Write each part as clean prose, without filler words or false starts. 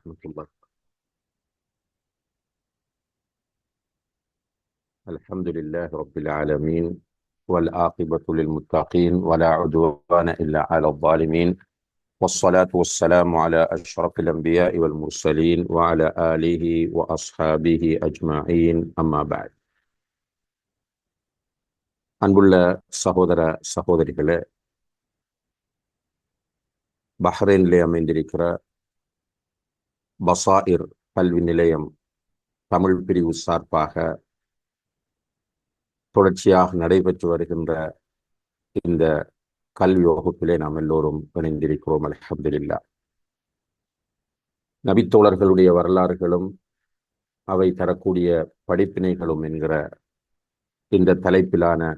ورحمة الله. الحمد لله رب العالمين، والعاقبة للمتقين، ولا عدوان إلا على الظالمين، والصلاة والسلام على أشرف الأنبياء والمرسلين وعلى آله وأصحابه أجمعين. أما بعد. அன்புள்ள சகோதர சகோதரிகளே, பஹ்ரைனிலே அமைந்திருக்கிற பசாயிர் கல்வி நிலையம் தமிழ் பிரிவு சார்பாக தொடர்ச்சியாக நடைபெற்று வருகின்ற இந்த கல்வி வகுப்பிலே நாம் எல்லோரும் இணைந்திருக்கிறோம். அல்ஹம்துலில்லாஹ். நபித்தோழர்களுடைய வரலாறுகளும் அவை தரக்கூடிய படிப்பினைகளும் என்கிற இந்த தலைப்பிலான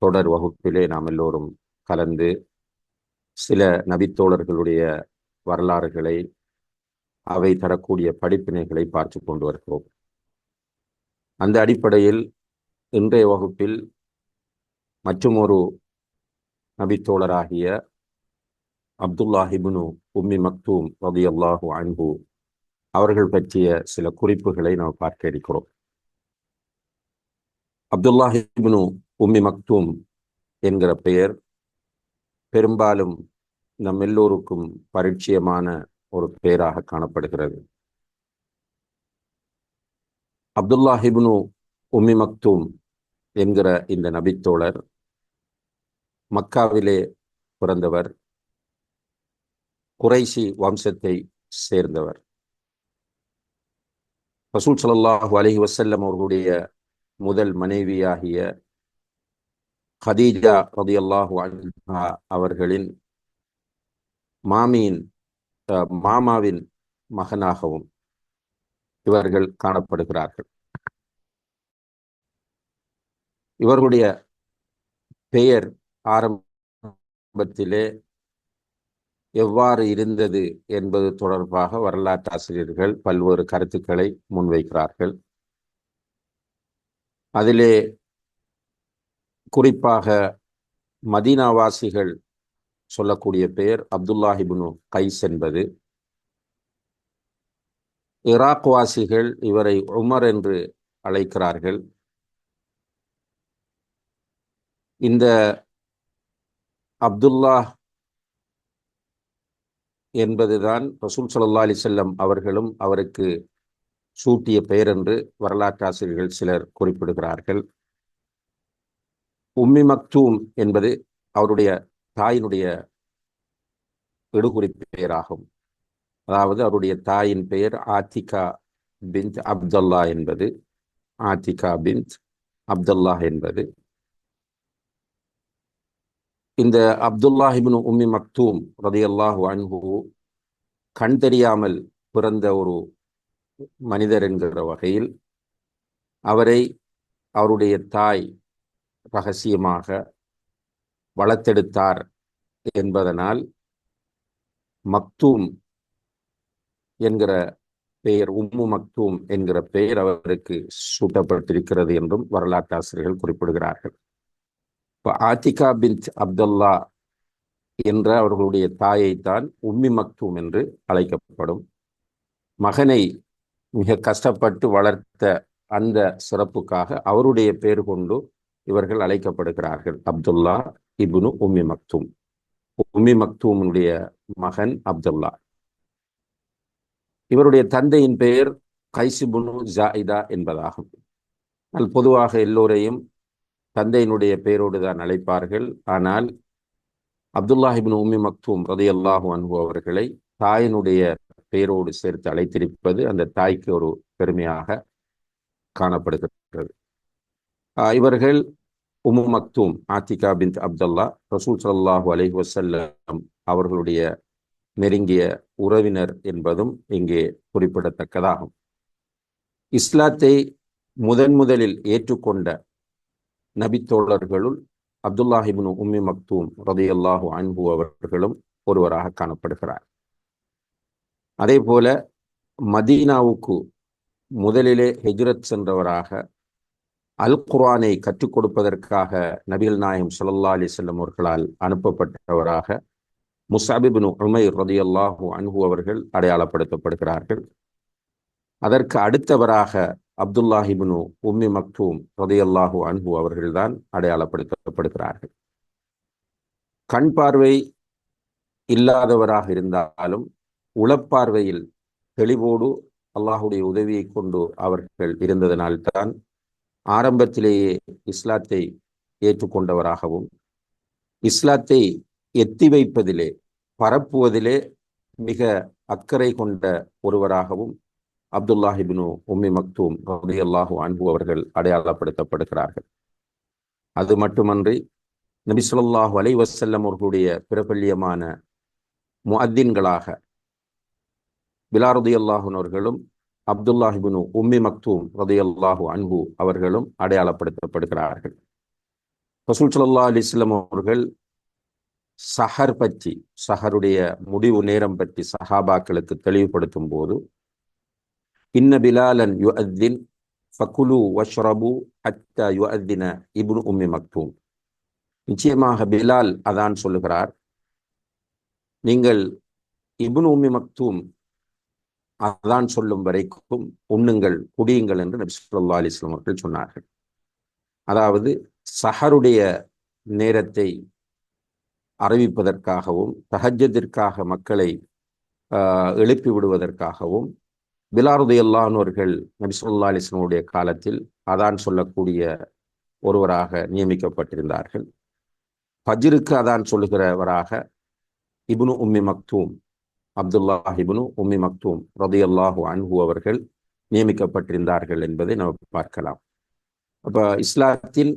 தொடர் வகுப்பிலே நாம் எல்லோரும் கலந்து சில நபித்தோழர்களுடைய வரலாறுகளை, அவை தரக்கூடிய படிப்பினைகளை பார்த்து கொண்டு வருகிறோம். அந்த அடிப்படையில் இன்றைய வகுப்பில் மற்றும் ஒரு நபித்தோழராகிய அப்துல்லாஹ் இப்னு உம்மி மக்தூம் ரலியல்லாஹு அன்ஹு அவர்கள் பற்றிய சில குறிப்புகளை நாம் பார்க்க இருக்கிறோம். அப்துல்லாஹ் இப்னு உம்மி மக்தூம் என்கிற பெயர் பெரும்பாலும் நம் எல்லோருக்கும் பரிச்சயமான ஒரு பெயராக காணப்படுகிறது. அப்துல்லாஹ் இப்னு உம்மி மக்தூம் என்கிற இந்த நபித்தோழர் மக்காவிலே பிறந்தவர், குறைஷி வம்சத்தை சேர்ந்தவர். ரசூல் ஸல்லல்லாஹு அலைஹி வஸல்லம் அவர்களுடைய முதல் மனைவியாகிய ஹதீஜா ரலியல்லாஹு அன்ஹா அவர்களின் மாமாவின் மகனாகவும் இவர்கள் காணப்படுகிறார்கள். இவர்களுடைய பெயர் ஆரம்பத்திலே எவ்வாறு இருந்தது என்பது தொடர்பாக வரலாற்றாசிரியர்கள் பல்வேறு கருத்துக்களை முன்வைக்கிறார்கள். அதிலே குறிப்பாக மதீனாவாசிகள் சொல்லக்கூடிய பெயர் அப்துல்லாஹ் இப்னு கைஸ் என்பது, ஈராக் வாசிகள் இவரை உமர் என்று அழைக்கிறார்கள். இந்த அப்துல்லாஹ் என்பதுதான் ரசூல் ஸல்லல்லாஹு அலைஹி வஸல்லம் அவர்களும் அவருக்கு சூட்டிய பெயர் என்று வரலாற்றாசிரியர்கள் சிலர் குறிப்பிடுகிறார்கள். உம்மி மக்தூம் என்பது அவருடைய தாயினுடைய இடுகுறி பெயராகும். அதாவது அவருடைய தாயின் பெயர் ஆத்திகா பின்த் அப்துல்லா என்பது. ஆத்திகா பின்த் அப்துல்லாஹ் என்பது. இந்த அப்துல்லாஹ் இப்னு உம்மி மக்தூம் ரலியல்லாஹு அன்ஹு கண் தெரியாமல் பிறந்த ஒரு மனிதர் என்கிற வகையில் அவரை அவருடைய தாய் ரகசியமாக வளர்த்தெடுத்தார் என்பதனால் மக்தூம் என்கிற பெயர், உம்மு மக்தூம் என்கிற பெயர் அவருக்கு சூட்டப்பட்டிருக்கிறது என்றும் வரலாற்றாசிரியர்கள் குறிப்பிடுகிறார்கள். இப்போ ஆத்திகா பின்த் அப்துல்லா என்ற அவர்களுடைய தாயைத்தான் உம்மி மக்தூம் என்று அழைக்கப்படும். மகனை மிக கஷ்டப்பட்டு வளர்த்த அந்த சிறப்புக்காக அவருடைய பெயர் கொண்டு இவர்கள் அழைக்கப்படுகிறார்கள். அப்துல்லா இப்னு உம்மி மக்தூம். உம்மி மக்தூமுடைய மகன் அப்துல்லா. இவருடைய தந்தையின் பெயர் கைஸ் இப்னு ஜாயிதா என்பதாகும். பொதுவாக எல்லோரையும் தந்தையினுடைய பெயரோடு தான் அழைப்பார்கள். ஆனால் அப்துல்லாஹ் இப்னு உம்மி மக்தூம் ரலியல்லாஹு அன்ஹு அவர்களை தாயினுடைய பெயரோடு சேர்த்து அழைத்திருப்பது அந்த தாய்க்கு ஒரு பெருமையாக காணப்படுகிறது. இவர்கள் உம்மு மக்தூம் ஆத்திகா பின்த் அப்துல்லா ரசூல் ஸல்லல்லாஹு அலைஹி வஸல்லம் அவர்களுடைய நெருங்கிய உறவினர் என்பதும் இங்கே குறிப்பிடத்தக்கதாகும். இஸ்லாத்தை முதலில் ஏற்றுக்கொண்ட நபித்தோழர்களுள் அப்துல்லாஹ் இப்னு உம்மி மக்தூம் ரலியல்லாஹு அன்ஹு அவர்களும் ஒருவராக காணப்படுகிறார். அதே போல மதீனாவுக்கு முதலிலே ஹிஜ்ரத் சென்றவராக, அல் குர்ஆனை கற்றுக் கொடுப்பதற்காக நபிகள் நாயகம் ஸல்லல்லாஹு அலைஹி வஸல்லம் அவர்களால் அனுப்பப்பட்டவராக முஸ்அப் இப்னு உமைர் ரலியல்லாஹு அன்ஹு அவர்கள் அடையாளப்படுத்தப்படுகிறார்கள். அதற்கு அடுத்தவராக அப்துல்லாஹ் இப்னு உம்மி மக்தூம் ரலியல்லாஹு அன்ஹு அவர்கள்தான் அடையாளப்படுத்தப்படுகிறார்கள். கண் பார்வை இல்லாதவராக இருந்தாலும் உளப்பார்வையில் தெளிவோடு அல்லாஹுடைய உதவியை கொண்டு அவர்கள் இருந்ததனால்தான் ஆரம்பத்திலேயே இஸ்லாத்தை ஏற்றுக்கொண்டவராகவும் இஸ்லாத்தை எத்தி வைப்பதிலே பரப்புவதிலே மிக அக்கறை கொண்ட ஒருவராகவும் அப்துல்லாஹ் இப்னு உம்மி மக்தூம் ரலியல்லாஹு அன்ஹு அவர்கள் அடையாளப்படுத்தப்படுகிறார்கள். அது மட்டுமன்றி நபி ஸல்லல்லாஹு அலைஹி வஸல்லம் அவர்களுடைய பிரபல்யமான முஅத்தின்களாக பிலால் ரலியல்லாஹு அவர்களும் அப்துல்லாஹ் இப்னு உம்மி மக்தூம் ரலியல்லாஹு அன்ஹு அவர்களும் அடையாளப்படுத்தப்படுகிறார்கள். ரசூல் ஸல்லல்லாஹு அலைஹி வஸல்லம் அவர்கள் சஹர் பற்றி, சஹருடைய முடிவு நேரம் பற்றி சஹாபாக்களுக்கு தெளிவுபடுத்தும் போது, இன்ன பிலாலன் யுஅத்தின் ஃபகுலு வஷ்ரபு ஹத்தா யுஅத்தின இப்னு உம்மி மக்தூம், நிச்சயமாக பிலால் அதான் சொல்லுகிறார், நீங்கள் இப்னு உம்மி மக்தூம் அதான் சொல்லும் வரைக்கும் உண்ணுங்கள் குடியுங்கள் என்று நபி ஸல்லல்லாஹு அலைஹி வஸல்லம் அவர்கள் சொன்னார்கள். அதாவது சஹருடைய நேரத்தை அறிவிப்பதற்காகவும் தஹஜ்ஜுதிற்காக மக்களை எழுப்பி விடுவதற்காகவும் பிலால் ரலியல்லாஹு அன்ஹு அவர்கள் நபி ஸல்லல்லாஹு அலைஹி வஸல்லம் உடைய காலத்தில் அதான் சொல்லக்கூடிய ஒருவராக நியமிக்கப்பட்டிருந்தார்கள். ஃபஜ்ருக்கு அதான் சொல்லுகிறவராக இப்னு உம்மி மக்தூம், அப்துல்லாஹ் இப்னு உம்மி மக்தூம் ரலியல்லாஹு அன்ஹு அவர்கள் நியமிக்கப்பட்டிருந்தார்கள் என்பதை நாம் பார்க்கலாம். அப்ப இஸ்லாத்தின்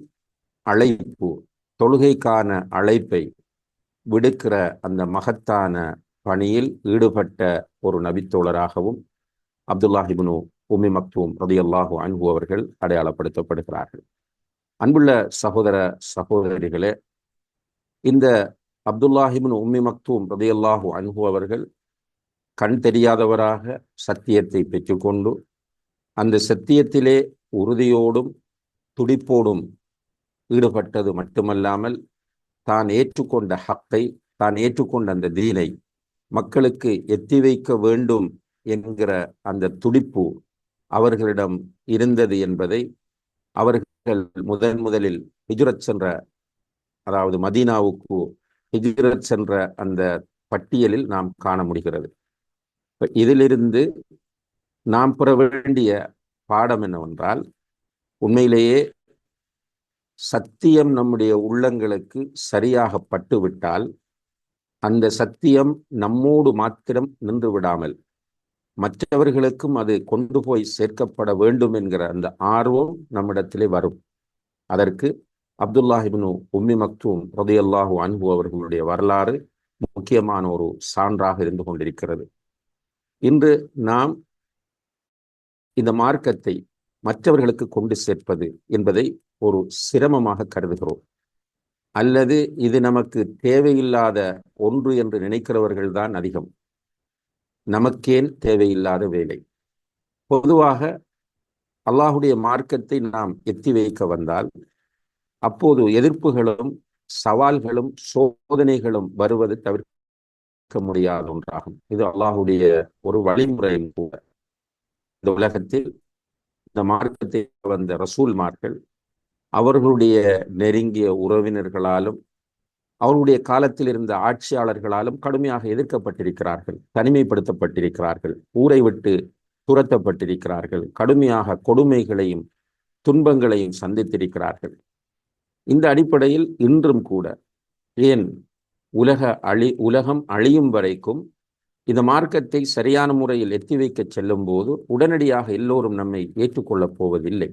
அழைப்பு, தொழுகைக்கான அழைப்பை விடுக்கிற அந்த மகத்தான பணியில் ஈடுபட்ட ஒரு நபித்தோழராகவும் அப்துல்லாஹ் இப்னு உம்மி மக்தூம் ரலியல்லாஹு அன்ஹு அவர்கள் அடையாளப்படுத்தப்படுகிறார்கள். அன்புள்ள சகோதர சகோதரிகளே, இந்த அப்துல்லாஹ் இப்னு உம்மி மக்தூம் ரலியல்லாஹு அன்ஹு அவர்கள் கண் தெரியாதவராக சத்தியத்தை பெற்றுக்கொண்டு அந்த சத்தியத்திலே உறுதியோடும் துடிப்போடும் ஈடுபட்டது மட்டுமல்லாமல் தான் ஏற்றுக்கொண்ட ஹக்கை, தான் ஏற்றுக்கொண்ட அந்த தீனை மக்களுக்கு எத்தி வைக்க வேண்டும் என்கிற அந்த துடிப்பு அவர்களிடம் இருந்தது என்பதை அவர்கள் முதலில் ஹிஜ்ரத் சென்ற, அதாவது மதீனாவுக்கு ஹிஜ்ரத் சென்ற அந்த பட்டியலில் நாம் காண முடிகிறது. இதிலிருந்து நாம் பெற வேண்டிய பாடம் என்னவென்றால், உண்மையிலேயே சத்தியம் நம்முடைய உள்ளங்களுக்கு சரியாக பட்டுவிட்டால் அந்த சத்தியம் நம்மோடு மாத்திரம் நின்று விடாமல் மற்றவர்களுக்கும் அது கொண்டு போய் சேர்க்கப்பட வேண்டும் என்கிற அந்த ஆர்வம் நம்மிடத்திலே வரும். அதற்கு அப்துல்லாஹ் இப்னு உம்மி மக்தூம் ரலியல்லாஹு அன்ஹு அவர்களுடைய வரலாறு முக்கியமான ஒரு சான்றாக இருந்து கொண்டிருக்கிறது. இன்று நாம் இந்த மார்க்கத்தை மற்றவர்களுக்கு கொண்டு சேர்ப்பது என்பதை ஒரு சிரமமாக கருதுகிறோம், அல்லது இது நமக்கு தேவையில்லாத ஒன்று என்று நினைக்கிறவர்கள் தான் அதிகம். நமக்கேன் தேவையில்லாத வேலை? பொதுவாக அல்லாஹுடைய மார்க்கத்தை நாம் எத்தி வைக்க வந்தால் அப்போது எதிர்ப்புகளும் சவால்களும் சோதனைகளும் வருவது தவிர்க்க முடியாத ஒன்றாகும். இது அல்லாஹுடைய ஒரு வழிமுறையும் கூட. இந்த உலகத்தில் இந்த மார்க்கத்தை வந்த ரசூல்மார்கள் அவர்களுடைய நெருங்கிய உறவினர்களாலும் அவர்களுடைய காலத்தில் இருந்த ஆட்சியாளர்களாலும் கடுமையாக எதிர்க்கப்பட்டிருக்கிறார்கள், தனிமைப்படுத்தப்பட்டிருக்கிறார்கள், ஊரை விட்டு துரத்தப்பட்டிருக்கிறார்கள், கடுமையாக கொடுமைகளையும் துன்பங்களையும் சந்தித்திருக்கிறார்கள். இந்த அடிப்படையில் இன்றும் கூட, ஏன் உலகம் அழியும் வரைக்கும் இந்த மார்க்கத்தை சரியான முறையில் எத்தி வைக்க செல்லும் போது உடனடியாக எல்லோரும் நம்மை ஏற்றுக்கொள்ளப் போவதில்லை,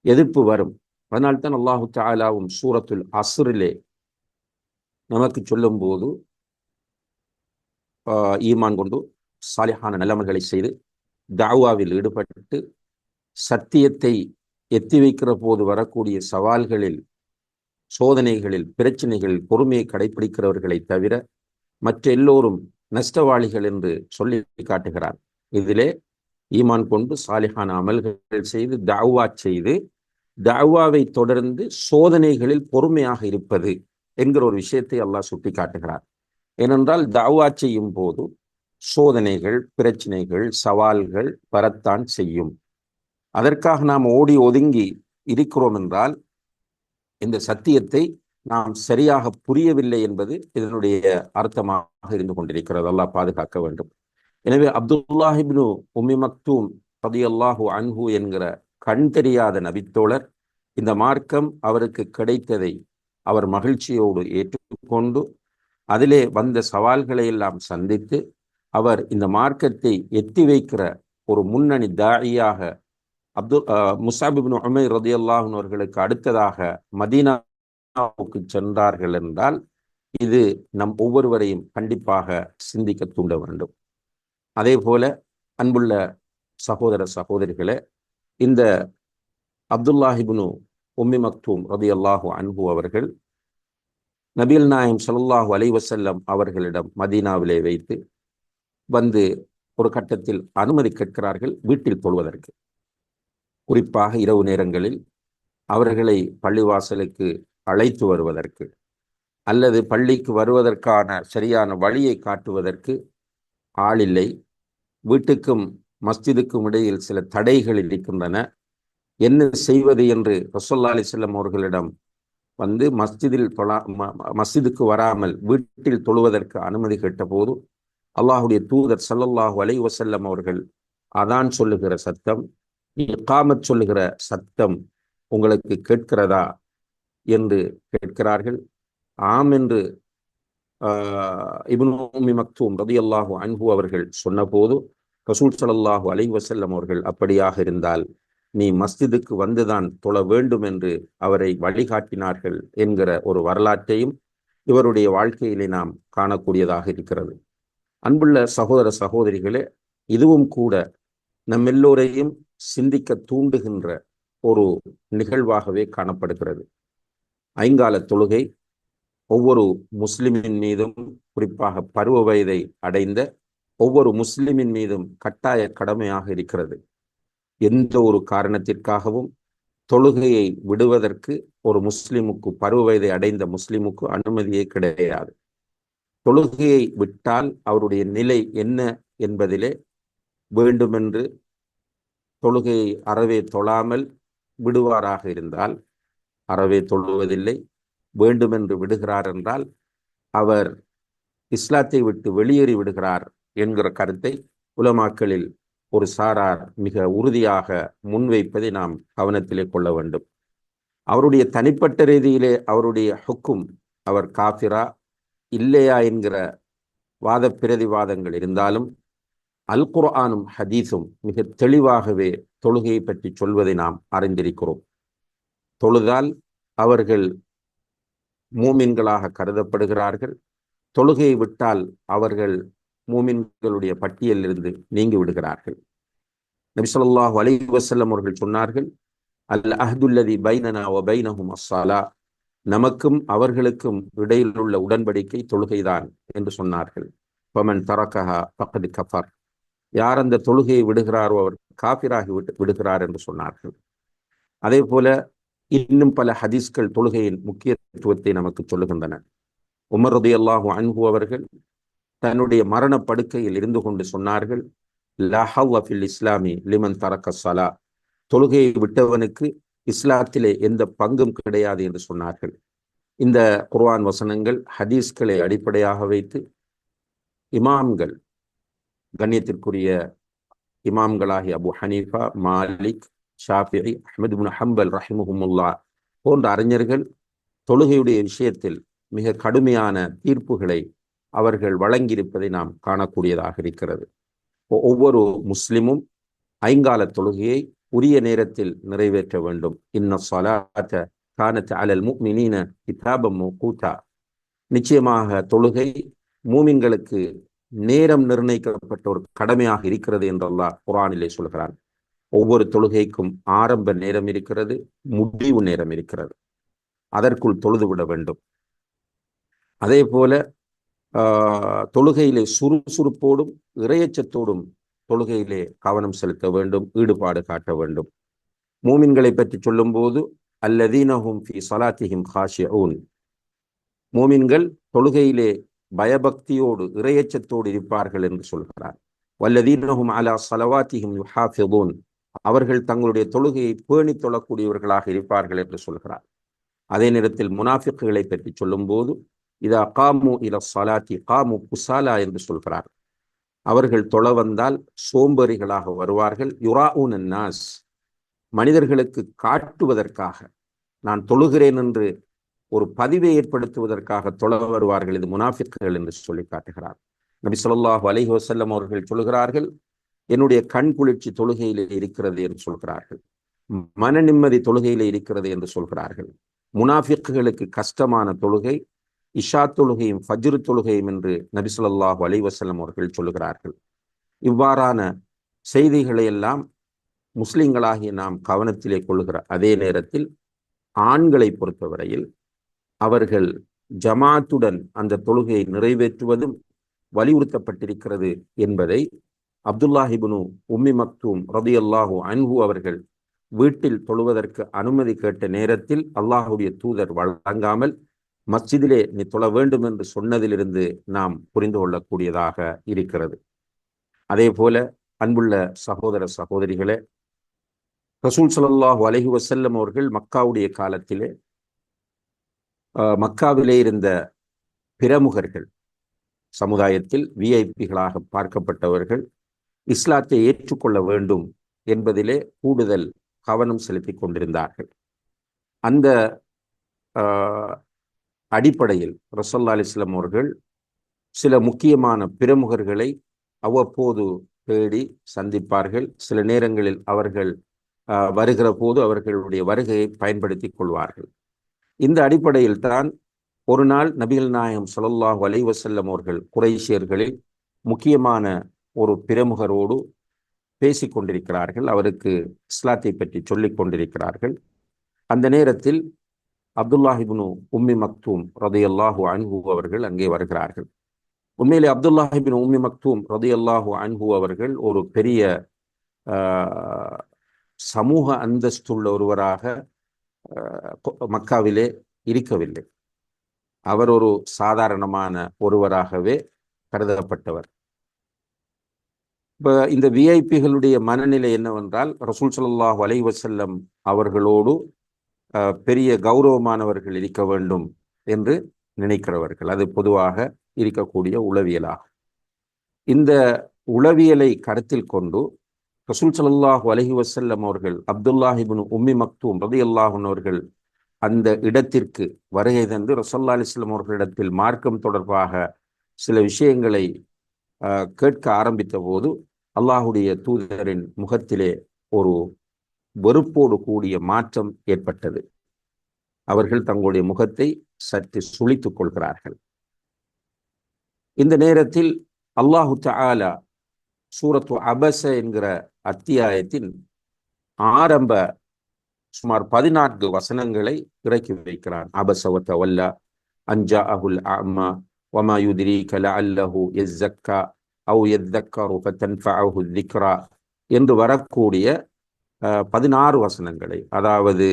எதிர்ப்பு வரும். அதனால்தான் அல்லாஹு தஆலாவும் சூரத்துல் அஸ்ரிலே நமக்கு சொல்லும் போது ஈமான் கொண்டு சாலிஹான நல்லமல்களை செய்து தாவாவில் ஈடுபட்டு சத்தியத்தை எத்தி வைக்கிற போது வரக்கூடிய சவால்களில், சோதனைகளில், பிரச்சனைகளில் பொறுமையை கடைபிடிக்கிறவர்களை தவிர மற்ற எல்லோரும் நஷ்டவாளிகள் என்று சொல்லி காட்டுகிறார். இதிலே ஈமான் கொண்டு சாலிஹான அமல்கள் செய்து தாவா செய்து தாவாவை தொடர்ந்து சோதனைகளில் பொறுமையாக இருப்பது என்கிற ஒரு விஷயத்தை அல்லாஹ் சுட்டி காட்டுகிறார். ஏனென்றால் தஅவா செய்யும் போது சோதனைகள், பிரச்சனைகள், சவால்கள் வரத்தான் செய்யும். அதற்காக நாம் ஓடி ஒதுங்கி இருக்கிறோம் என்றால் இந்த சத்தியத்தை நாம் சரியாக புரியவில்லை என்பது இதனுடைய அர்த்தமாக இருந்து கொண்டிருக்கிறது. அல்லாஹ் பாதுகாக்க வேண்டும். எனவே அப்துல்லாஹ் இப்னு உம்மி மக்தூம் ரலியல்லாஹு அன்ஹு என்கிற கண் தெரியாத நபித்தோழர் இந்த மார்க்கம் அவருக்கு கிடைத்ததை அவர் மகிழ்ச்சியோடு ஏற்றுக்கொண்டு அதிலே வந்த சவால்களை எல்லாம் சந்தித்து அவர் இந்த மார்க்கத்தை எத்தி வைக்கிற ஒரு முன்னணி தாயியாக முஸஅப் இப்னு உமைர் ரலியல்லாஹு அன்ஹு அவர்களுக்கு அடுத்ததாக மதீனாவுக்கு சென்றார்கள் என்றால் இது நம் ஒவ்வொருவரையும் கண்டிப்பாக சிந்திக்க தூண்ட வேண்டும். அதே போல அன்புள்ள சகோதர சகோதரிகளே, இந்த அப்துல்லாஹ் இப்னு உம்மி மக்தூம் ரலியல்லாஹு அன்ஹு அவர்கள் நபிகள் நாயகம் ஸல்லல்லாஹு அலைஹி வஸல்லம் அவர்களிடம் மதீனாவிலே வைத்து வந்து ஒரு கட்டத்தில் அனுமதி கேட்கிறார்கள் வீட்டில் தொழுவதற்கு. குறிப்பாக இரவு நேரங்களில் அவர்களை பள்ளிவாசலுக்கு அழைத்து வருவதற்கு அல்லது பள்ளிக்கு வருவதற்கான சரியான வழியை காட்டுவதற்கு ஆள் இல்லை. வீட்டுக்கும் மஸ்ஜிதுக்கும் இடையில் சில தடைகள் இருக்கின்றன. என்ன செய்வது என்று ரசூலுல்லாஹி அலைஹி வஸல்லம் அவர்களிடம் வந்து மஸ்ஜிதுக்கு வராமல் வீட்டில் தொழுவதற்கு அனுமதி கேட்ட போது அல்லாஹுடைய தூதர் ஸல்லல்லாஹு அலைஹி வஸல்லம் அவர்கள் அதான் சொல்லுகிற சத்தம், இகாமத் சொல்லுகிற சத்தம் உங்களுக்கு கேட்கிறதா என்று கேட்கிறார்கள். ஆம் என்று இப்னு உம்மி மக்தூம் ரலியல்லாஹு அன்ஹு அவர்கள் சொன்னபோது ரசூல் ஸல்லல்லாஹு அலைஹி வஸல்லம் அவர்கள் அப்படியாக இருந்தால் நீ மஸ்ஜிதுக்கு வந்துதான் தொழ வேண்டும் என்று அவரை வழிகாட்டினார்கள் என்கிற ஒரு வரலாற்றையும் இவருடைய வாழ்க்கையிலே நாம் காணக்கூடியதாக இருக்கிறது. அன்புள்ள சகோதர சகோதரிகளே, இதுவும் கூட நம் எல்லோரையும் சிந்திக்க தூண்டுகின்ற ஒரு நிகழ்வாகவே காணப்படுகிறது. ஐங்கால தொழுகை ஒவ்வொரு முஸ்லிமின் மீதும், குறிப்பாக பருவ வயதை அடைந்த ஒவ்வொரு முஸ்லிமின் மீதும் கட்டாய கடமையாக இருக்கிறது. எந்த ஒரு காரணத்திற்காகவும் தொழுகையை விடுவதற்கு ஒரு முஸ்லிமுக்கு, பருவ வயதை அடைந்த முஸ்லிமுக்கு அனுமதியே கிடையாது. தொழுகையை விட்டால் அவருடைய நிலை என்ன என்பதிலே வேண்டுமென்று தொழுகையை அறவே தொழாமல் விடுவாராக இருந்தால் அறவே தொழுவதில்லை, வேண்டுமென்று விடுகிறார் என்றால் அவர் இஸ்லாத்தை விட்டு வெளியேறி விடுகிறார் என்கிற கருத்தை உலமாக்களில் ஒரு சாரார் மிக உறுதியாக முன்வைப்பதை நாம் கவனத்திலே கொள்ள வேண்டும். அவருடைய தனிப்பட்ட ரீதியிலே அவருடைய ஹுக்கும், அவர் காஃபிரா இல்லையா என்கிற வாத பிரதிவாதங்கள் இருந்தாலும் அல் குர்ஆனும் ஹதீஸும் மிக தெளிவாகவே தொழுகையை பற்றி சொல்வதை நாம் அறிந்திருக்கிறோம். தொழுதால் அவர்கள் மூமின்களாக கருதப்படுகிறார்கள். தொழுகையை விட்டால் அவர்கள் மூமின்களுடைய பட்டியலில் இருந்து நீங்கி விடுகிறார்கள். நபி ஸல்லல்லாஹு அலைஹி வஸல்லம் அவர்கள் சொன்னார்கள், அல் அஹ்துல்லதி பைனனா வ பைனஹும் அஸ்ஸலா, நமக்கும் அவர்களுக்கும் இடையில் உள்ள உடன்படிக்கை தொழுகைதான் என்று சொன்னார்கள். ஃபமன் தரக்கஹா ஃபக்த் கஃபர், யார் அந்த தொழுகையை விடுகிறாரோ அவர் காஃபிராகி விடுகிறார் என்று சொன்னார்கள். அதே போல இன்னும் பல ஹதீஸ்கள் தொழுகையின் முக்கியத்துவத்தை நமக்கு சொல்லுகின்றன. உமர் ரலியல்லாஹு அன்ஹு அவர்கள் தன்னுடைய மரண படுக்கையில் இருந்து கொண்டு சொன்னார்கள், லா ஹவ்வ ஃபில் இஸ்லாமி லிமன் தரக்க ஸலா, தொழுகையை விட்டவனுக்கு இஸ்லாத்திலே எந்த பங்கும் கிடையாது என்று சொன்னார்கள். இந்த குர்ஆன் வசனங்கள், ஹதீஸ்களை அடிப்படையாக வைத்து இமாம்கள், கண்ணியத்திற்குரிய இமாம்களாகிய அபு ஹனீஃபா, மாலிக், ஷாஃபிஈ, அஹ்மத் இப்னு ஹம்பல் ரஹிமஹுமுல்லாஹ் போன்ற அறிஞர்கள் தொழுகையுடைய விஷயத்தில் மிக கடுமையான தீர்ப்புகளை அவர்கள் வழங்கியிருப்பதை நாம் காணக்கூடியதாக இருக்கிறது. ஒவ்வொரு முஸ்லிமும் ஐங்கால தொழுகையை உரிய நேரத்தில் நிறைவேற்ற வேண்டும். இன்ன ஸலாத்த கானத் அலல் முஃமினீன கிதாபம் மௌகூதா, நிச்சயமாக தொழுகை மூமின்களுக்கு நேரம் நிர்ணயிக்கப்பட்ட ஒரு கடமையாக இருக்கிறது என்று அல்லாஹ் குர்ஆனிலே சொல்கிறான். ஒவ்வொரு தொழுகைக்கும் ஆரம்ப நேரம் இருக்கிறது, முடிவு நேரம் இருக்கிறது. அதற்குள் தொழுதுவிட வேண்டும். அதே போல தொழுகையிலே சுறுசுறுப்போடும் இறையச்சத்தோடும் தொழுகையிலே கவனம் செலுத்த வேண்டும், ஈடுபாடு காட்ட வேண்டும். மூமின்களை பற்றி சொல்லும் போது அல்லதீனஹும் ஃபீ ஸலாத்திஹிம் காஷிஊன், மூமின்கள் தொழுகையிலே பயபக்தியோடு இறையச்சத்தோடு இருப்பார்கள் என்று சொல்கிறார். வல்லதீனஹும் அலா ஸலவாத்திஹிம் யுஹாஃபிதூன், அவர்கள் தங்களுடைய தொழுகையை பேணி தொழக்கூடியவர்களாக இருப்பார்கள் என்று சொல்கிறார். அதே நேரத்தில் முனாஃபிக்குகளை பற்றி சொல்லும்போது இதா காமு இல ஸலாத்தி காமு குசாலா என்று சொல்கிறார். அவர்கள் தொழ வந்தால் சோம்பேறிகளாக வருவார்கள். யுராஊன் அன்னாஸ், மனிதர்களுக்கு காட்டுவதற்காக, நான் தொழுகிறேன் என்று ஒரு பதிவை ஏற்படுத்துவதற்காக தொழ வருவார்கள். இது முனாஃபிக்குகள் என்று சொல்லி காட்டுகிறார். நபி ஸல்லல்லாஹு அலைஹி வஸல்லம் அவர்கள் சொல்கிறார்கள், என்னுடைய கண் குளிர்ச்சி தொழுகையிலே இருக்கிறது என்று சொல்கிறார்கள். மன நிம்மதி தொழுகையிலே இருக்கிறது என்று சொல்கிறார்கள். முனாஃபிக்குகளுக்கு கஷ்டமான தொழுகை இஷா தொழுகையும் ஃபஜ்ர் தொழுகையும் என்று நபி ஸல்லல்லாஹு அலைஹி வஸல்லம் அவர்கள் சொல்கிறார்கள். இவ்வாறான செய்திகளை எல்லாம் முஸ்லிம்களாகிய நாம் கவனத்திலே கொள்கிற அதே நேரத்தில் ஆண்களை பொறுத்தவரையில் அவர்கள் ஜமாத்துடன் அந்த தொழுகையை நிறைவேற்றுவதும் வலியுறுத்தப்பட்டிருக்கிறது என்பதை அப்துல்லாஹ் இப்னு உம்மி மக்தூம் ரலியல்லாஹு அன்ஹு அவர்கள் வீட்டில் தொழுவதற்கு அனுமதி கேட்ட நேரத்தில் அல்லாஹுடைய தூதர் வழங்காமல் மஸ்ஜிதிலே நீ தொழ வேண்டும் என்று சொன்னதிலிருந்து நாம் புரிந்து கொள்ளக்கூடியதாக இருக்கிறது. அதே போல அன்புள்ள சகோதர சகோதரிகளே, ரசூல் ஸல்லல்லாஹு அலைஹி வஸல்லம் அவர்கள் மக்காவுடைய காலத்திலே மக்காவிலே இருந்த பிரமுகர்கள், சமுதாயத்தில் விஐபிகளாக பார்க்கப்பட்டவர்கள் இஸ்லாத்தை ஏற்றுக்கொள்ள வேண்டும் என்பதிலே கூடுதல் கவனம் செலுத்தி கொண்டிருந்தார்கள். அந்த அடிப்படையில் ரசூலுல்லாஹி அலைஹி வஸல்லம் அவர்கள் சில முக்கியமான பிரமுகர்களை அவ்வப்போது தேடி சந்திப்பார்கள். சில நேரங்களில் அவர்கள் வருகிற போது அவர்களுடைய வருகையை பயன்படுத்தி கொள்வார்கள். இந்த அடிப்படையில் தான் ஒரு நாள் நபிகள் நாயகம் ஸல்லல்லாஹு அலைஹி வஸல்லம் அவர்கள் குறைஷியர்களில் முக்கியமான ஒரு பிரமுகரோடு பேசிக் கொண்டிருக்கிறார்கள். அவருக்கு இஸ்லாத்தை பற்றி சொல்லிக் கொண்டிருக்கிறார்கள். அந்த நேரத்தில் அப்துல்லாஹ் இப்னு உம்மி மக்தூம் ரலியல்லாஹு அன்ஹு அவர்கள் அங்கே வருகிறார்கள். உண்மையிலே அப்துல்லாஹ் இப்னு உம்மி மக்தூம் ரலியல்லாஹு அன்ஹு அவர்கள் ஒரு பெரிய சமூக அந்தஸ்துள்ள ஒருவராக மக்காவிலே இருக்கவில்லை. அவர் ஒரு சாதாரணமான ஒருவராகவே கருதப்பட்டவர். இப்போ இந்த விஐபிகளுடைய மனநிலை என்னவென்றால், ரசூல் ஸல்லல்லாஹு அலைஹி வஸல்லம் அவர்களோடு பெரிய கௌரவமானவர்கள் இருக்க வேண்டும் என்று நினைக்கிறவர்கள். அது பொதுவாக இருக்கக்கூடிய உளவியலாகும். இந்த உளவியலை கருத்தில் கொண்டு ரசூல் ஸல்லல்லாஹு அலைஹி வஸல்லம் அவர்கள் அப்துல்லாஹ் இப்னு உம்மி மக்தூம் ரலியல்லாஹு அன்ஹு அவர்கள் அந்த இடத்திற்கு வருகை தந்து ரசூலுல்லாஹி அலைஹி வஸல்லம் அவர்களிடத்தில் மார்க்கம் தொடர்பாக சில விஷயங்களை கேட்க ஆரம்பித்த போது அல்லாஹுடைய தூதரின் முகத்திலே ஒரு வெறுப்போடு கூடிய மாற்றம் ஏற்பட்டது. அவர்கள் தங்களுடைய முகத்தை சற்று சுளித்துக் கொள்கிறார்கள். இந்த நேரத்தில் அல்லாஹு தஆலா சூரத்து அபஸ என்கிற அத்தியாயத்தின் ஆரம்ப சுமார் 14 வசனங்களை இறக்கி வைக்கிறான். அபஸ வ தவல்லா அன் ஜாஅஹுல் அஅமா வமா யுத்ரீக லஅல்லஹு யஸக்கா அவ் யذكரு ஃபதன்ஃபஅஹு ذிக்ரா என்று வரக்கூடிய 16 வசனங்களை, அதாவது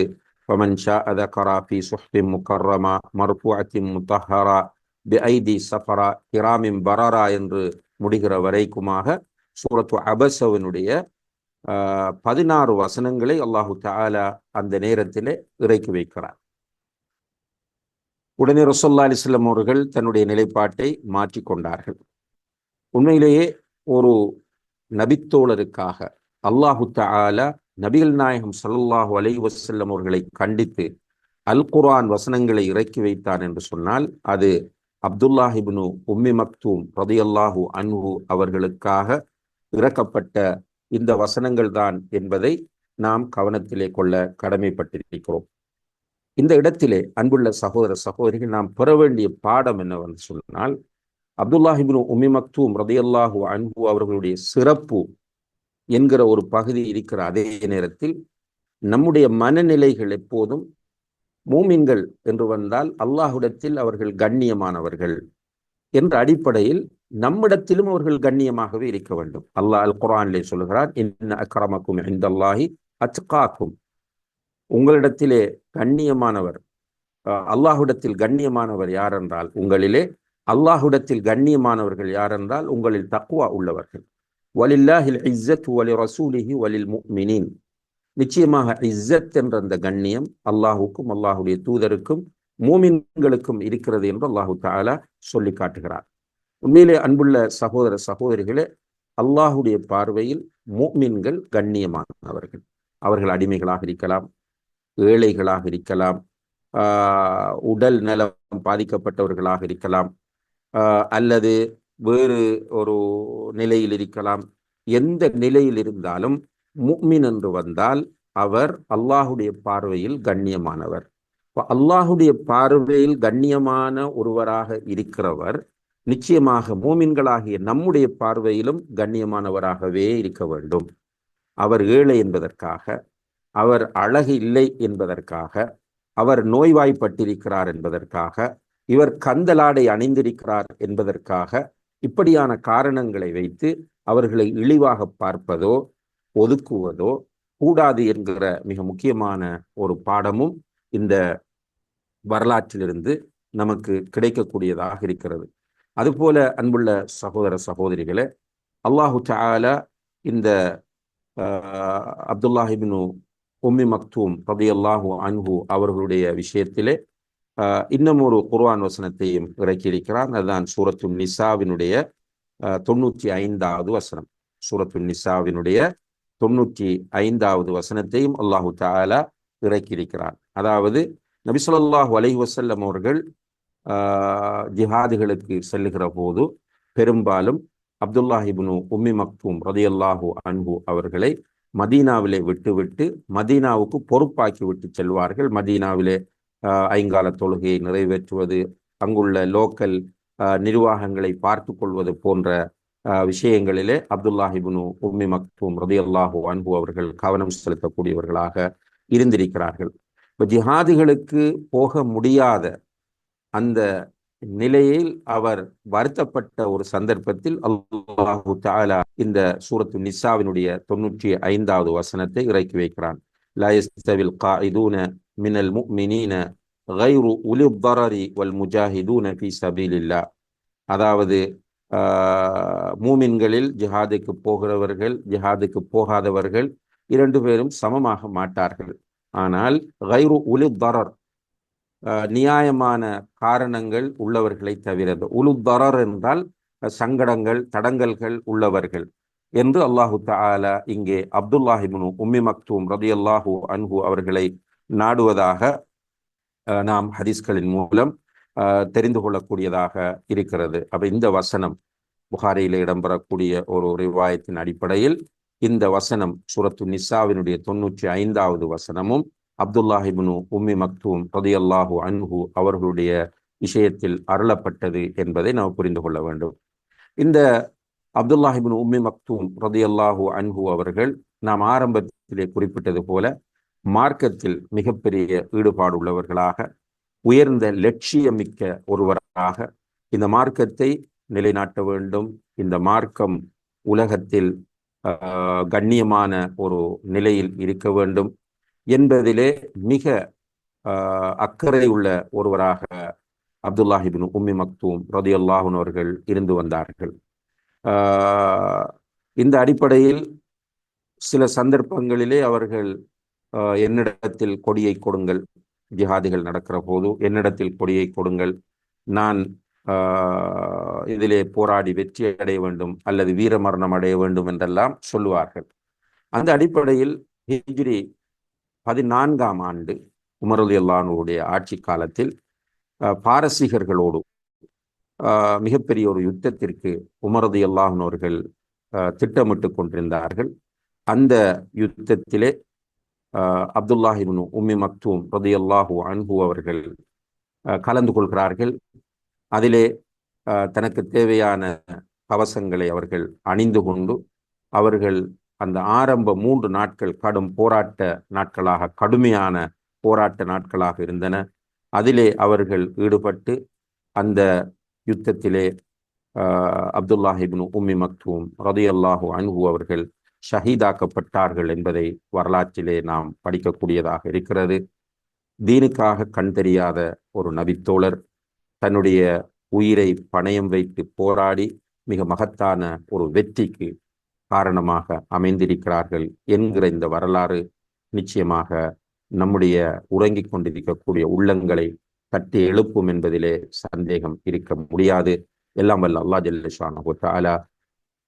ஃபமன் ஷாஅ ذكر في صحف مكرمة مرفوعة مطهرة بأيدي سفرة كرام بررة என்று முடிகிற வரைக்குமாக சூரத்து அபஸவினுடைய 16 வசனங்களை அல்லாஹு தஆலா அந்த நேரத்திலே இறக்கி வைக்கிறார். உடனே ரசூலுல்லாஹி அலைஹி வஸல்லம் அவர்கள் தன்னுடைய நிலைப்பாட்டை மாற்றிக்கொண்டார்கள். உண்மையிலேயே ஒரு நபித்தோழருக்காக அல்லாஹு தஆலா நபிகள் நாயகம் ஸல்லல்லாஹு அலைஹி வஸல்லம் அவர்களை கண்டித்து அல் குர்ஆன் வசனங்களை இறக்கி வைத்தான் என்று சொன்னால் அது அப்துல்லாஹ் இப்னு உம்மி மக்தூம் ரலியல்லாஹு அன்ஹு அவர்களுக்காக இறக்கப்பட்ட இந்த வசனங்கள் தான் என்பதை நாம் கவனத்திலே கொள்ள கடமைப்பட்டிருக்கிறோம். இந்த இடத்திலே அன்புள்ள சகோதர சகோதரிகள், நாம் பெற வேண்டிய பாடம் என்னவென்று சொன்னால், அப்துல்லாஹ் இப்னு உம்மி மக்தூம் ரலியல்லாஹு அன்ஹு அவர்களுடைய சிறப்பு என்கிற ஒரு பகுதி இருக்கிற அதே நேரத்தில் நம்முடைய மனநிலைகள் எப்போதும் மூமின்கள் என்று வந்தால் அல்லாஹ்விடத்தில் அவர்கள் கண்ணியமானவர்கள் என்ற அடிப்படையில் நம்மிடத்திலும் அவர்கள் கண்ணியமாகவே இருக்க வேண்டும். அல்லாஹ் அல் குர்ஆனிலே சொல்கிறார், இன்ன அக்ரமக்கும் இன்தல்லாஹி அத்காக்கும், உங்களிடத்திலே கண்ணியமானவர் அல்லாஹ்விடத்தில் கண்ணியமானவர் யார் என்றால் உங்களிலே அல்லாஹ்விடத்தில் கண்ணியமானவர்கள் யார் என்றால் உங்களில் தக்வா உள்ளவர்கள். வலில்லாஹில் இஸ்ஸத்து வலி ரசூலிஹி வலில் முஃமினீன். நிச்சயமாக இஸ்ஸத் என்ற அந்த கண்ணியம் அல்லாஹுக்கும் அல்லாஹுடைய தூதருக்கும் மூமின்களுக்கும் இருக்கிறது என்று அல்லாஹு தஆலா சொல்லி காட்டுகிறார். உண்மையிலே அன்புள்ள சகோதர சகோதரிகளே, அல்லாஹுடைய பார்வையில் மூமின்கள் கண்ணியமானவர்கள். அவர்கள் அடிமைகளாக இருக்கலாம், ஏழைகளாக இருக்கலாம், உடல் நலம் பாதிக்கப்பட்டவர்களாக இருக்கலாம், அல்லது வேறு ஒரு நிலையில் இருக்கலாம். எந்த நிலையில் இருந்தாலும் முஃமின் என்று வந்தால் அவர் அல்லாஹுடைய பார்வையில் கண்ணியமானவர். அல்லாஹுடைய பார்வையில் கண்ணியமான ஒருவராக இருக்கிறவர் நிச்சயமாக மூமின்களாகிய நம்முடைய பார்வையிலும் கண்ணியமானவராகவே இருக்க வேண்டும். அவர் ஏழை என்பதற்காக, அவர் அழகு இல்லை என்பதற்காக, அவர் நோய்வாய்ப்பட்டிருக்கிறார் என்பதற்காக, இவர் கந்தலாடை அணிந்திருக்கிறார் என்பதற்காக, இப்படியான காரணங்களை வைத்து அவர்களை இழிவாக பார்ப்பதோ ஒதுக்குவதோ கூடாது என்கிற மிக முக்கியமான ஒரு பாடமும் இந்த வரலாற்றிலிருந்து நமக்கு கிடைக்கக்கூடியதாக இருக்கிறது. அதுபோல அன்புள்ள சகோதர சகோதரிகளே, அல்லாஹு தஆலா இந்த அப்துல்லாஹ் இப்னு உம்மி மக்தூம் ரலியல்லாஹு அன்ஹு அவர்களுடைய விஷயத்திலே இன்னும் ஒரு குர்ஆன் வசனத்தையும் இறக்கியிருக்கிறார். அதுதான் சூரத்து நிசாவினுடைய 95வது வசனம். சூரத்து நிசாவினுடைய 95வது வசனத்தையும் அல்லாஹு தஆலா இறக்கியிருக்கிறார். அதாவது நபி ஸல்லல்லாஹு அலைஹி வஸல்லம் அவர்கள் ஜிஹாதுகளுக்கு செல்லுகிற போது பெரும்பாலும் அப்துல்லாஹ் இப்னு உம்மி மக்தூம் ரலியல்லாஹு அன்ஹு அவர்களை மதீனாவிலே விட்டுவிட்டு மதீனாவுக்கு பொறுப்பாக்கி விட்டு செல்வார்கள். மதீனாவிலே ஐங்கால தொழுகையை நிறைவேற்றுவது, அங்குள்ள லோக்கல் நிர்வாகங்களை பார்த்து கொள்வது போன்ற விஷயங்களிலே அப்துல்லாஹ் இப்னு உம்மி மக்தூம் ரலியல்லாஹு அன்ஹு அவர்கள் கவனம் செலுத்தக்கூடியவர்களாக இருந்திருக்கிறார்கள். இப்போ ஜிஹாதுகளுக்கு போக முடியாத அந்த நிலையில் அவர் வருத்தப்பட்ட ஒரு சந்தர்ப்பத்தில் அல்லாஹு தஆலா இந்த சூரத்து நிசாவினுடைய 95வது வசனத்தை இறக்கி வைக்கிறான். லா யஸ்தவில் காயிதூன மினல் முஃமினீன கைரு உலில் தரரி வல் முஜாஹிதூன ஃபீ சபீலில்லாஹ். அதாவது மூமின்களில் ஜிஹாதுக்கு போகிறவர்கள் ஜிஹாதுக்கு போகாதவர்கள் இரண்டு பேரும் சமமாக மாட்டார்கள். ஆனால் கைரு உலில் தரர், நியாயமான காரணங்கள் உள்ளவர்களை தவிர, உலுத்தரர் என்றால் சங்கடங்கள் தடங்கல்கள் உள்ளவர்கள் என்று அல்லாஹு தஆலா இங்கே அப்துல்லாஹ் இப்னு உம்மி மக்தூம் ரலியல்லாஹு அன்ஹு அவர்களை நாடுவதாக நாம் ஹதீஸ்களின் மூலம் தெரிந்து கொள்ளக்கூடியதாக இருக்கிறது. அப்ப இந்த வசனம் புகாரியில் இடம்பெறக்கூடிய ஒரு ரிவாயத்தின் அடிப்படையில் இந்த வசனம் சூரத்து நிசாவினுடைய 95வது வசனமும் அப்துல்லாஹ் இப்னு உம்மி மக்தூம் ரலியல்லாஹு அன்ஹு அவர்களுடைய விஷயத்தில் அருளப்பட்டது என்பதை நாம் புரிந்து கொள்ள வேண்டும். இந்த அப்துல்லாஹ் இப்னு உம்மி மக்தூம் ரலியல்லாஹு அன்ஹு அவர்கள் நாம் ஆரம்பத்திலே குறிப்பிட்டது போல மார்க்கத்தில் மிகப்பெரிய ஈடுபாடு உள்ளவர்களாக, உயர்ந்த லட்சியமிக்க ஒருவராக இந்த மார்க்கத்தை நிலைநாட்ட வேண்டும், இந்த மார்க்கம் உலகத்தில் கண்ணியமான ஒரு நிலையில் இருக்க வேண்டும் என்பதிலே மிக அக்கறை உள்ள ஒருவராக அப்துல்லாஹ் இப்னு உம்மி மக்தூம் ரலியல்லாஹு அன்ஹு அவர்கள் இருந்து வந்தார்கள். இந்த அடிப்படையில் சில சந்தர்ப்பங்களிலே அவர்கள் என்னிடத்தில் கொடியை கொடுங்கள், ஜிஹாதிகள் நடக்கிற போது என்னிடத்தில் கொடியை கொடுங்கள், நான் இதிலே போராடி வெற்றி அடைய வேண்டும் அல்லது வீரமரணம் அடைய வேண்டும் என்றெல்லாம் சொல்லுவார்கள். அந்த அடிப்படையில் ஹிஜ்ரி 14ஆம் ஆண்டு உமர் ரலியல்லாஹு அன்ஹுவுடைய ஆட்சி காலத்தில் பாரசீகர்களோடு மிகப்பெரிய ஒரு யுத்தத்திற்கு உமர் ரலியல்லாஹு அன்ஹு அவர்கள் திட்டமிட்டு கொண்டிருந்தார்கள். அந்த யுத்தத்திலே அப்துல்லாஹ் இப்னு உம்மி மக்தூம் ரலியல்லாஹு அன்ஹு அவர்கள் கலந்து கொள்கிறார்கள். அதிலே தனக்கு தேவையான கவசங்களை அவர்கள் அணிந்து கொண்டு அவர்கள் அந்த ஆரம்ப 3 நாட்கள் கடும் போராட்ட நாட்களாக, கடுமையான போராட்ட நாட்களாக இருந்தன. அதிலே அவர்கள் ஈடுபட்டு அந்த யுத்தத்திலே அப்துல்லாஹ் இப்னு உம்மி மக்தூம் ரலியல்லாஹு அன்ஹு அவர்கள் ஷஹீதாக்கப்பட்டார்கள் என்பதை வரலாற்றிலே நாம் படிக்கக்கூடியதாக இருக்கிறது. தீனுக்காக கண் தெரியாத ஒரு நபித்தோழர் தன்னுடைய உயிரை பணயம் வைத்து போராடி மிக மகத்தான ஒரு வெற்றிக்கு காரணமாக அமைந்திருக்கிறார்கள் என்கிற இந்த வரலாறு நிச்சயமாக நம்முடைய உறங்கிக் கொண்டிருக்கக்கூடிய உள்ளங்களை தட்டி எழுப்பும் என்பதிலே சந்தேகம் இருக்க முடியாது. எல்லாம் வல்ல அல்லாஹ் ஜல்ல ஷானஹு தஆலா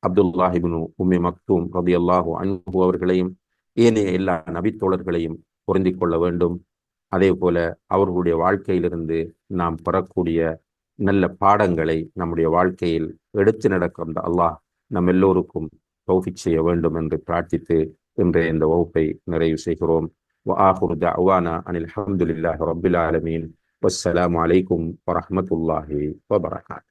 அப்துல்லாஹ் இப்னு உம்மி மக்தூம் ரலியல்லாஹு அன்ஹு அவர்களையும் ஏனைய எல்லா நபித்தோழர்களையும் பொருந்திக் கொள்ள வேண்டும். அதே போல அவர்களுடைய வாழ்க்கையிலிருந்து நாம் பெறக்கூடிய நல்ல பாடங்களை நம்முடைய வாழ்க்கையில் எடுத்து நடக்கின்ற அல்லாஹ் நம் எல்லோருக்கும் தௌஃபீக் செய்ய வேண்டும் என்று பிரார்த்தித்து இன்றைய இந்த வகுப்பை நிறைவு செய்கிறோம். وآخر دعوانا أن الحمد لله رب العالمين والسلام عليكم ورحمة الله وبركاته.